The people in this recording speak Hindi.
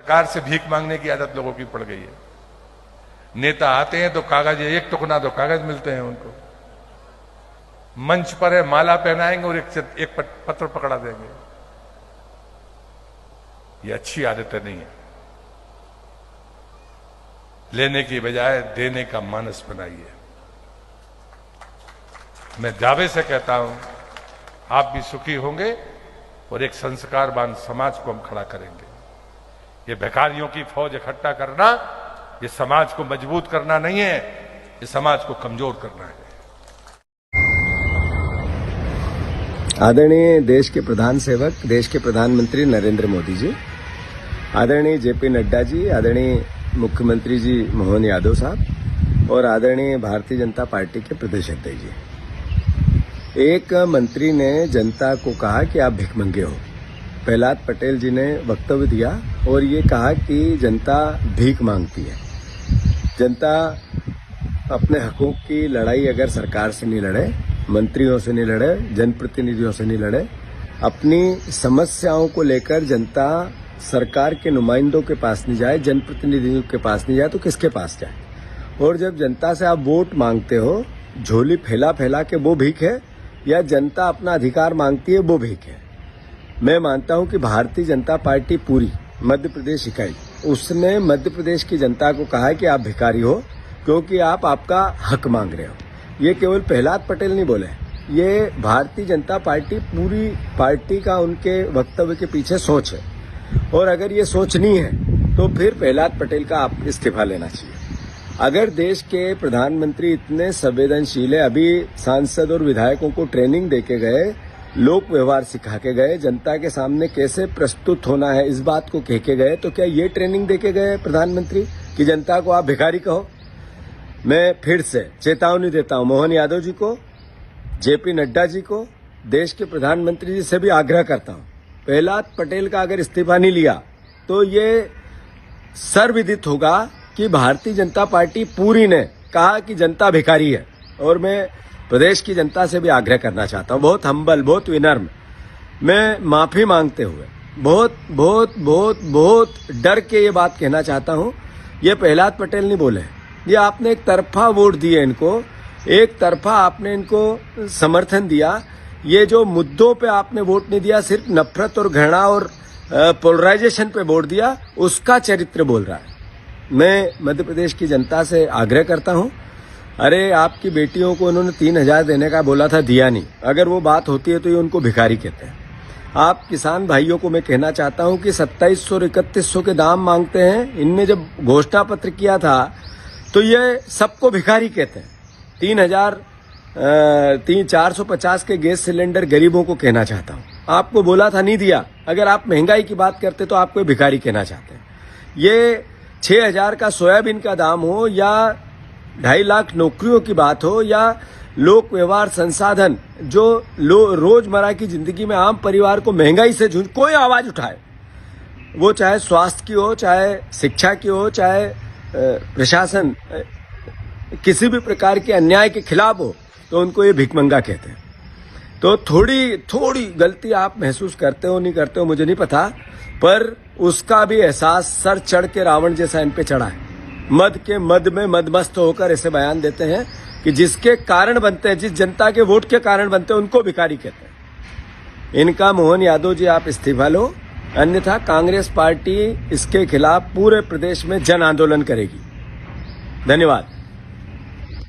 सरकार से भीख मांगने की आदत लोगों की पड़ गई है। नेता आते हैं तो कागज, एक टुकड़ा तो कागज मिलते हैं उनको, मंच पर है माला पहनाएंगे और एक पत्र पकड़ा देंगे। ये अच्छी आदतें नहीं है। लेने की बजाय देने का मानस बनाइए। मैं दावे से कहता हूं, आप भी सुखी होंगे और एक संस्कारवान समाज को हम खड़ा करेंगे। ये भिखारियों की फौज इकट्ठा करना, ये समाज को मजबूत करना नहीं है, ये समाज को कमजोर करना है। आदरणीय देश के प्रधान सेवक, देश के प्रधानमंत्री नरेंद्र मोदी जी, आदरणीय जेपी नड्डा जी, आदरणीय मुख्यमंत्री जी मोहन यादव साहब और आदरणीय भारतीय जनता पार्टी के प्रदेश अध्यक्ष जी। एक मंत्री ने जनता को कहा कि आप भिखमंगे हो। प्रहलाद पटेल जी ने वक्तव्य दिया और ये कहा कि जनता भीख मांगती है। जनता अपने हकों की लड़ाई अगर सरकार से नहीं लड़े, मंत्रियों से नहीं लड़े, जनप्रतिनिधियों से नहीं लड़े, अपनी समस्याओं को लेकर जनता सरकार के नुमाइंदों के पास नहीं जाए, जनप्रतिनिधियों के पास नहीं जाए तो किसके पास जाए? और जब जनता से आप वोट मांगते हो, झोली फैला फैला के वो भीख है या जनता अपना अधिकार मांगती है वो भीख है? मैं मानता हूं कि भारतीय जनता पार्टी पूरी मध्य प्रदेश इकाई, उसने मध्य प्रदेश की जनता को कहा है कि आप भिखारी हो क्योंकि आप आपका हक मांग रहे हो। ये केवल प्रहलाद पटेल नहीं बोले, ये भारतीय जनता पार्टी पूरी पार्टी का उनके वक्तव्य के पीछे सोच है। और अगर ये सोच नहीं है तो फिर प्रहलाद पटेल का आप इस्तीफा लेना चाहिए। अगर देश के प्रधानमंत्री इतने संवेदनशील है, अभी सांसद और विधायकों को ट्रेनिंग देके गए, लोक व्यवहार सिखा के गए, जनता के सामने कैसे प्रस्तुत होना है इस बात को कह के गए, तो क्या ये ट्रेनिंग देके गए प्रधानमंत्री कि जनता को आप भिखारी कहो? मैं फिर से चेतावनी देता हूं मोहन यादव जी को, जेपी नड्डा जी को, देश के प्रधानमंत्री जी से भी आग्रह करता हूं, प्रहलाद पटेल का अगर इस्तीफा नहीं लिया तो ये सर्वविदित होगा कि भारतीय जनता पार्टी पूरी ने कहा कि जनता भिखारी है। और मैं प्रदेश की जनता से भी आग्रह करना चाहता हूं, बहुत हम्बल, बहुत विनम्र, मैं माफी मांगते हुए बहुत बहुत बहुत बहुत डर के ये बात कहना चाहता हूं, ये प्रहलाद पटेल नहीं बोले, ये आपने एक तरफा वोट दिए इनको, एक तरफा आपने इनको समर्थन दिया। ये जो मुद्दों पे आपने वोट नहीं दिया, सिर्फ नफरत और घृणा और पोलराइजेशन पे वोट दिया, उसका चरित्र बोल रहा है। मैं मध्य प्रदेश की जनता से आग्रह करता हूं, अरे आपकी बेटियों को उन्होंने 3,000 देने का बोला था, दिया नहीं। अगर वो बात होती है तो ये उनको भिखारी कहते हैं। आप किसान भाइयों को मैं कहना चाहता हूं कि 2700 और 3100 के दाम मांगते हैं। इनने जब घोषणा पत्र किया था तो ये सबको भिखारी कहते हैं। 450 के गैस सिलेंडर गरीबों को कहना चाहता हूं, आपको बोला था नहीं दिया। अगर आप महंगाई की बात करते तो आपको भिखारी कहना चाहते हैं। ये 6,000 का सोयाबीन का दाम हो या 2.5 लाख नौकरियों की बात हो या लोक व्यवहार संसाधन जो रोजमर्रा की जिंदगी में आम परिवार को महंगाई से जूझ, कोई आवाज उठाए, वो चाहे स्वास्थ्य की हो, चाहे शिक्षा की हो, चाहे प्रशासन किसी भी प्रकार के अन्याय के खिलाफ हो, तो उनको ये भिखमंगा कहते हैं। तो थोड़ी गलती आप महसूस करते हो नहीं करते हो मुझे नहीं पता, पर उसका भी एहसास सर चढ़ के रावण जैसा इन पे चढ़ा है। मद के मद में मदमस्त होकर ऐसे बयान देते हैं कि जिसके कारण बनते हैं, जिस जनता के वोट के कारण बनते हैं, उनको भिखारी कहते हैं। इनका मोहन यादव जी आप इस्तीफा लो, अन्यथा कांग्रेस पार्टी इसके खिलाफ पूरे प्रदेश में जन आंदोलन करेगी। धन्यवाद।